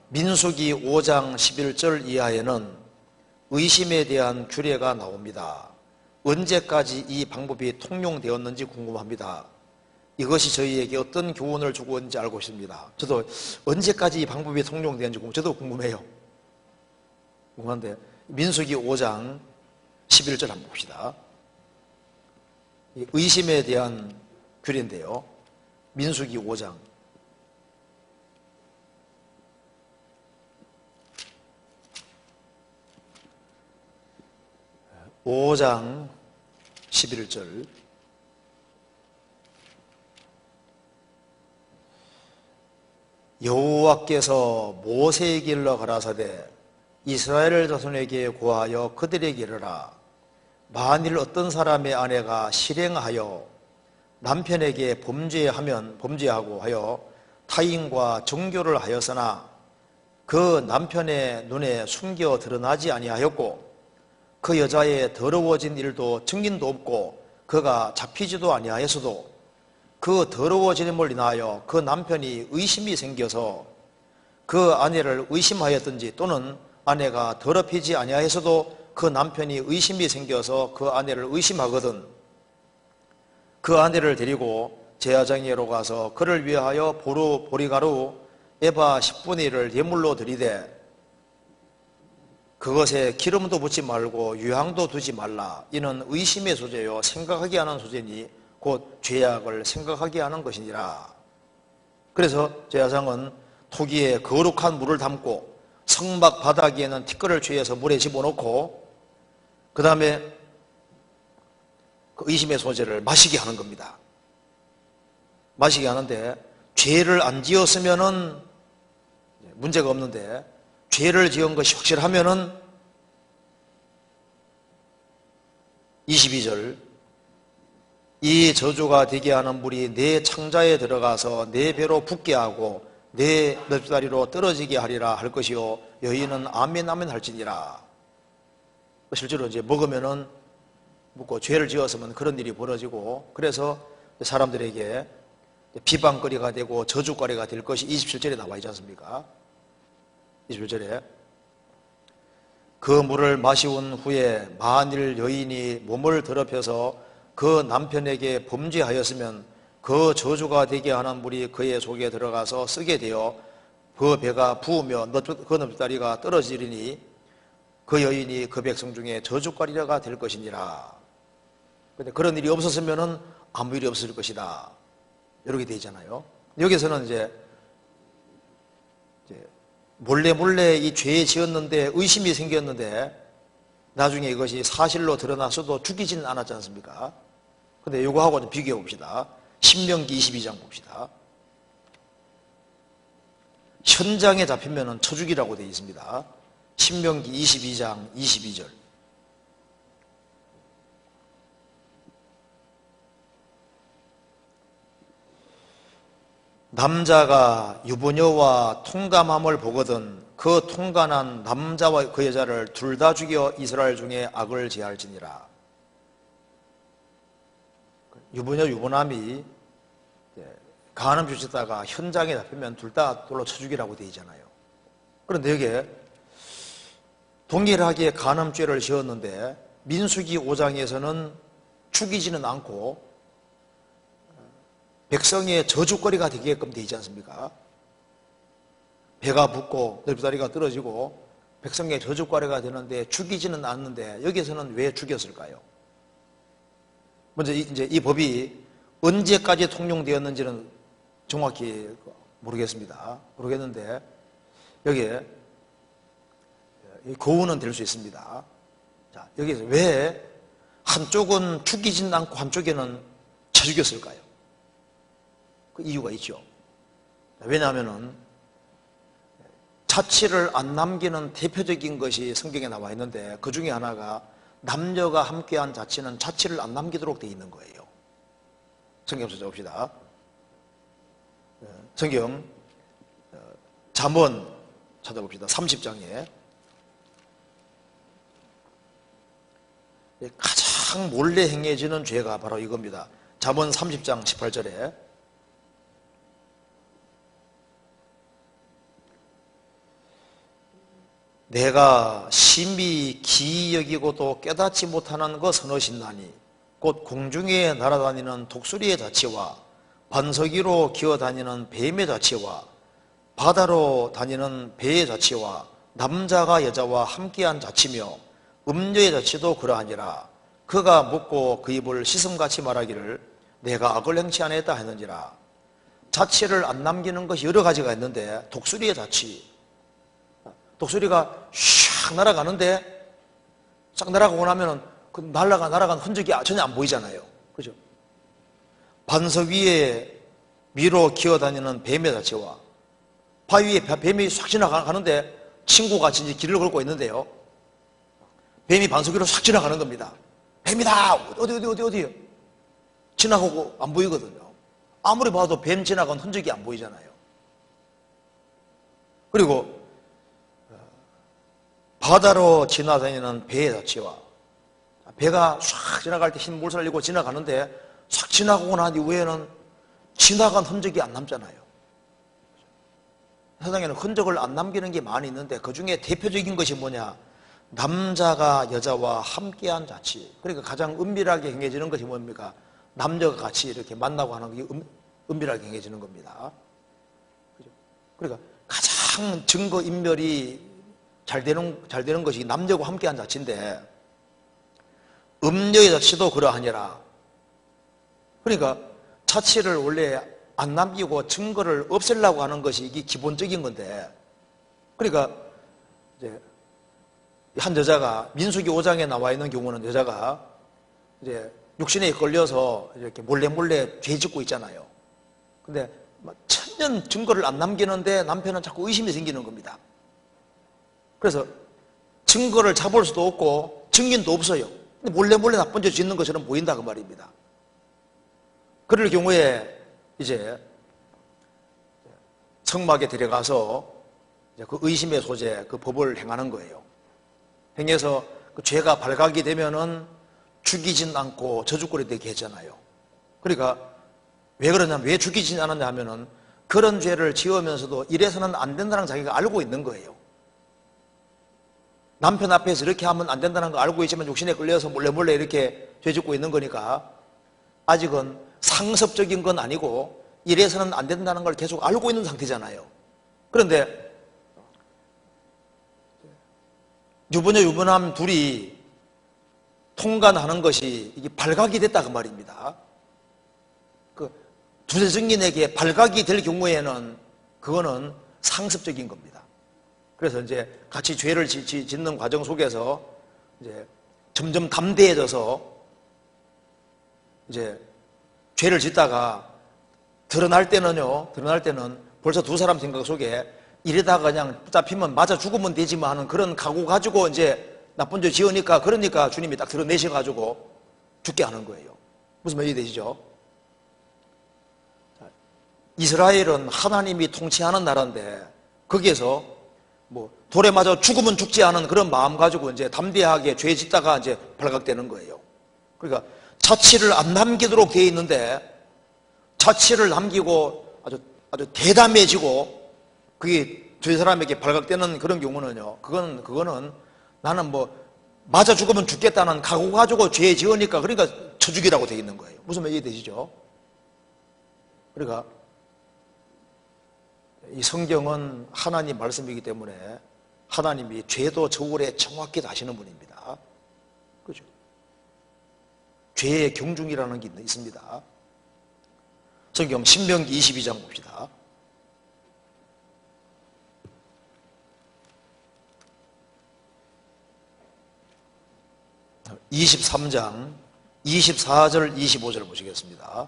민수기 5장 11절 이하에는 의심에 대한 규례가 나옵니다. 언제까지 이 방법이 통용되었는지 궁금합니다. 이것이 저희에게 어떤 교훈을 주고 있는지 알고 싶습니다. 저도 언제까지 이 방법이 통용되는지 저도 궁금해요. 궁금한데 민수기 5장 11절 한번 봅시다. 의심에 대한 규례인데요. 민수기 5장 11절 여호와께서 모세에게 일러 가라사대 이스라엘 자손에게 고하여 그들에게 이르라. 만일 어떤 사람의 아내가 실행하여 남편에게 범죄하고 하여 타인과 정교를 하였으나 그 남편의 눈에 숨겨 드러나지 아니하였고 그 여자의 더러워진 일도 증인도 없고 그가 잡히지도 아니하였어도 그 더러워짐을 인하여 그 남편이 의심이 생겨서 그 아내를 의심하였든지 또는 아내가 더럽히지 아니하였어도 그 남편이 의심이 생겨서 그 아내를 의심하거든 그 아내를 데리고 제사장에게로 가서 그를 위하여 보리가루 에바 10분의 1을 예물로 드리되 그것에 기름도 붓지 말고 유향도 두지 말라. 이는 의심의 소재요 생각하게 하는 소재니 곧 죄악을 생각하게 하는 것이니라. 그래서 제사장은 토기에 거룩한 물을 담고 성막 바닥에는 티끌을 취해서 물에 집어넣고 그 다음에 그 의심의 소재를 마시게 하는 겁니다. 마시게 하는데 죄를 안 지었으면은 문제가 없는데 죄를 지은 것이 확실하면은 22절 이 저주가 되게 하는 물이 내 창자에 들어가서 내 배로 붓게 하고 내 넓다리로 떨어지게 하리라 할 것이요 여인은 아멘 아멘 할지니라. 실제로 이제 먹으면은 묻고 죄를 지었으면 그런 일이 벌어지고 그래서 사람들에게 비방거리가 되고 저주거리가 될 것이 27절에 나와 있지 않습니까? 21절에 그 물을 마시온 후에 만일 여인이 몸을 더럽혀서 그 남편에게 범죄하였으면 그 저주가 되게 하는 물이 그의 속에 들어가서 쓰게 되어 그 배가 부으며 그 넙다리가 떨어지리니 그 여인이 그 백성 중에 저주거리가 될 것이니라. 그런데 그런 일이 없었으면 아무 일이 없을 것이다. 이렇게 되어 있잖아요. 여기서는 이제 몰래 이 죄에 지었는데 의심이 생겼는데 나중에 이것이 사실로 드러났어도 죽이지는 않았지 않습니까? 근데 이거하고 좀 비교해 봅시다. 신명기 22장 봅시다. 현장에 잡히면 쳐죽이라고 되어 있습니다. 신명기 22장 22절 남자가 유부녀와 통감함을 보거든 그 통간한 남자와 그 여자를 둘 다 죽여 이스라엘 중에 악을 제할지니라. 유부녀 유부남이 간음 주셨다가 현장에 잡히면 둘 다 돌로 쳐 죽이라고 되어 있잖아요. 그런데 여기에 동일하게 간음죄를 지었는데 민수기 5장에서는 죽이지는 않고 백성의 저주거리가 되게끔 되어 있지 않습니까? 배가 붓고 넓다리가 떨어지고 백성의 저주거리가 되는데 죽이지는 않는데 여기서는 왜 죽였을까요? 먼저 이제 이 법이 언제까지 통용되었는지는 정확히 모르겠는데 여기에 교훈은 될 수 있습니다. 자, 여기서 왜 한쪽은 죽이지는 않고 한쪽에는 쳐 죽였을까요? 그 이유가 있죠. 왜냐하면은 자취를 안 남기는 대표적인 것이 성경에 나와 있는데 그 중에 하나가 남녀가 함께한 자취는 자취를 안 남기도록 되어 있는 거예요. 성경 찾아봅시다. 성경 잠언 찾아봅시다. 30장에 가장 몰래 행해지는 죄가 바로 이겁니다. 잠언 30장 18절에 내가 심히 기이 여기고도 깨닫지 못하는 것은 어신나니 곧 공중에 날아다니는 독수리의 자치와 반석 위로 기어다니는 뱀의 자치와 바다로 다니는 배의 자치와 남자가 여자와 함께한 자치며 음녀의 자치도 그러하니라. 그가 묻고 그 입을 씻음같이 말하기를 내가 악을 행치 아니했다 했느니라. 자치를 안 남기는 것이 여러 가지가 있는데 독수리의 자치, 독수리가 샥 날아가는데 싹 날아가고 나면은 그 날아간 흔적이 전혀 안 보이잖아요. 그죠? 반석 위로 기어다니는 뱀의 자체와 바위에 뱀이 싹 지나가는데 친구가 이제 길을 걸고 있는데요. 뱀이 반석 위로 싹 지나가는 겁니다. 뱀이다! 어디요? 지나가고 안 보이거든요. 아무리 봐도 뱀 지나간 흔적이 안 보이잖아요. 그리고 바다로 지나다니는 배의 자체와 배가 싹 지나갈 때 흰 물살 내고 지나가는데 싹 지나가고 난 이후에는 지나간 흔적이 안 남잖아요. 세상에는 흔적을 안 남기는 게 많이 있는데 그 중에 대표적인 것이 뭐냐? 남자가 여자와 함께한 자치. 그러니까 가장 은밀하게 행해지는 것이 뭡니까? 남녀가 같이 이렇게 만나고 하는 게 은밀하게 행해지는 겁니다. 그러니까 가장 증거 인멸이 잘 되는 것이 남녀가 함께한 자치인데 음녀의 자치도 그러하니라. 그러니까 자치를 원래 안 남기고 증거를 없애려고 하는 것이 이게 기본적인 건데, 그러니까 이제 한 여자가 민수기 5장에 나와 있는 경우는 여자가 이제 육신에 걸려서 이렇게 몰래 죄 짓고 있잖아요. 근데 천년 증거를 안 남기는데 남편은 자꾸 의심이 생기는 겁니다. 그래서 증거를 잡을 수도 없고 증인도 없어요. 근데 몰래 나쁜 죄 짓는 것처럼 보인다 그 말입니다. 그럴 경우에 이제 성막에 데려가서 그 의심의 소재, 그 법을 행하는 거예요. 행해서 그 죄가 발각이 되면은 죽이진 않고 저주거리 되게 했잖아요. 그러니까 왜 그러냐면, 왜 죽이진 않았냐 하면은 그런 죄를 지으면서도 이래서는 안 된다는 자기가 알고 있는 거예요. 남편 앞에서 이렇게 하면 안 된다는 거 알고 있지만 육신에 끌려서 몰래 이렇게 죄 짓고 있는 거니까 아직은 상습적인 건 아니고 이래서는 안 된다는 걸 계속 알고 있는 상태잖아요. 그런데 유부남 둘이 통관하는 것이 이게 발각이 됐다 그 말입니다. 그 두세 증인에게 발각이 될 경우에는 그거는 상습적인 겁니다. 그래서 이제 같이 죄를 짓는 과정 속에서 이제 점점 담대해져서 이제 죄를 짓다가 드러날 때는 벌써 두 사람 생각 속에 이러다가 그냥 잡히면 맞아 죽으면 되지만 하는 그런 각오 가지고 이제 나쁜 죄 지으니까, 그러니까 주님이 딱 드러내셔가지고 죽게 하는 거예요. 무슨 말이 되시죠? 이스라엘은 하나님이 통치하는 나라인데 거기에서 뭐 돌에 맞아 죽으면 죽지 않은 그런 마음 가지고 이제 담대하게 죄 짓다가 이제 발각되는 거예요. 그러니까 자치를 안 남기도록 되어 있는데 자치를 남기고 아주 대담해지고 그게 두 사람에게 발각되는 그런 경우는요, 그거는 나는 뭐 맞아 죽으면 죽겠다는 각오 가지고 죄 지으니까 그러니까 쳐 죽이라고 되어 있는 거예요. 무슨 말이 되시죠? 그러니까 이 성경은 하나님 말씀이기 때문에 하나님이 죄도 저울에 정확히 다시는 분입니다. 그죠? 죄의 경중이라는 게 있습니다. 성경 신명기 22장 봅시다. 23장 24절 25절 보시겠습니다.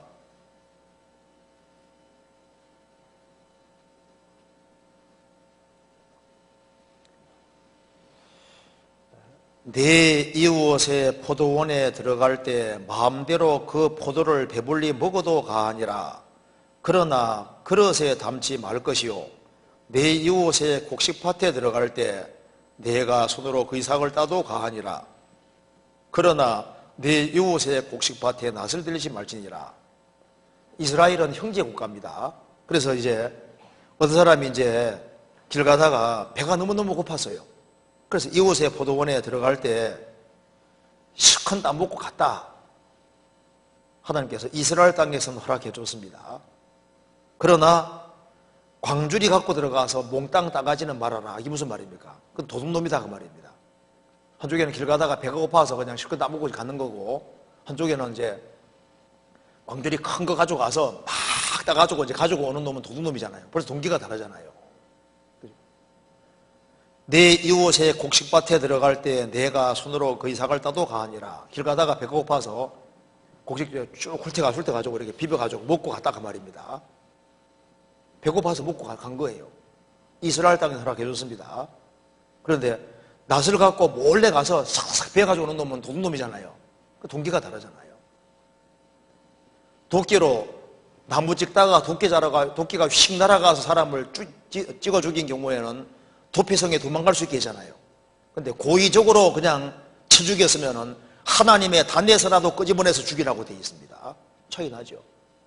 내 이웃의 포도원에 들어갈 때 마음대로 그 포도를 배불리 먹어도 가하니라. 그러나 그릇에 담지 말 것이요, 내 이웃의 곡식밭에 들어갈 때 내가 손으로 그 이삭을 따도 가하니라. 그러나 내 이웃의 곡식밭에 낯을 들이지 말지니라. 이스라엘은 형제 국가입니다. 그래서 이제 어떤 사람이 이제 길 가다가 배가 너무너무 고팠어요. 그래서 이웃의 포도원에 들어갈 때 실컷 따먹고 갔다. 하나님께서 이스라엘 땅에서는 허락해 줬습니다. 그러나 광주리 갖고 들어가서 몽땅 따가지는 말아라. 이게 무슨 말입니까? 그건 도둑놈이다 그 말입니다. 한쪽에는 길 가다가 배가 고파서 그냥 실컷 따먹고 가는 거고, 한쪽에는 이제 광주리 큰 거 가져가서 막 따가지고 이제 가지고 오는 놈은 도둑놈이잖아요. 벌써 동기가 다르잖아요. 내 이웃의 곡식밭에 들어갈 때 내가 손으로 그 이삭을 따도 가하니라. 길 가다가 배가 고파서 곡식 쭉 훑어가지고 이렇게 비벼가지고 먹고 갔다 그 말입니다. 배고파서 먹고 간 거예요. 이스라엘 땅에 허락해 줬습니다. 그런데 낫을 갖고 몰래 가서 싹싹 베어가지고 오는 놈은 도둑놈이잖아요. 그 동기가 다르잖아요. 도끼로 나무 찍다가 도끼가 휙 날아가서 사람을 찍어 죽인 경우에는 도피성에 도망갈 수 있게 하잖아요. 근데 고의적으로 그냥 쳐 죽였으면은 하나님의 단에서라도 끄집어내서 죽이라고 되어 있습니다. 차이 나죠.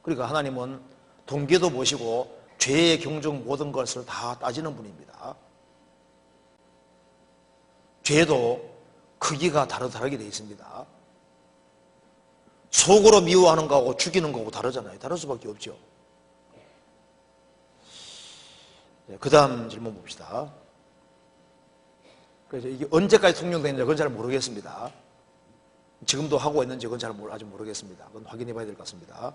그러니까 하나님은 동기도 보시고 죄의 경중 모든 것을 다 따지는 분입니다. 죄도 크기가 다르게 되어 있습니다. 속으로 미워하는 거하고 죽이는 거하고 다르잖아요. 다를 수밖에 없죠. 그 다음 질문 봅시다. 그래서 이게 언제까지 통용되는지 그건 잘 모르겠습니다. 지금도 하고 있는지 그건 아직 모르겠습니다. 그건 확인해 봐야 될 것 같습니다.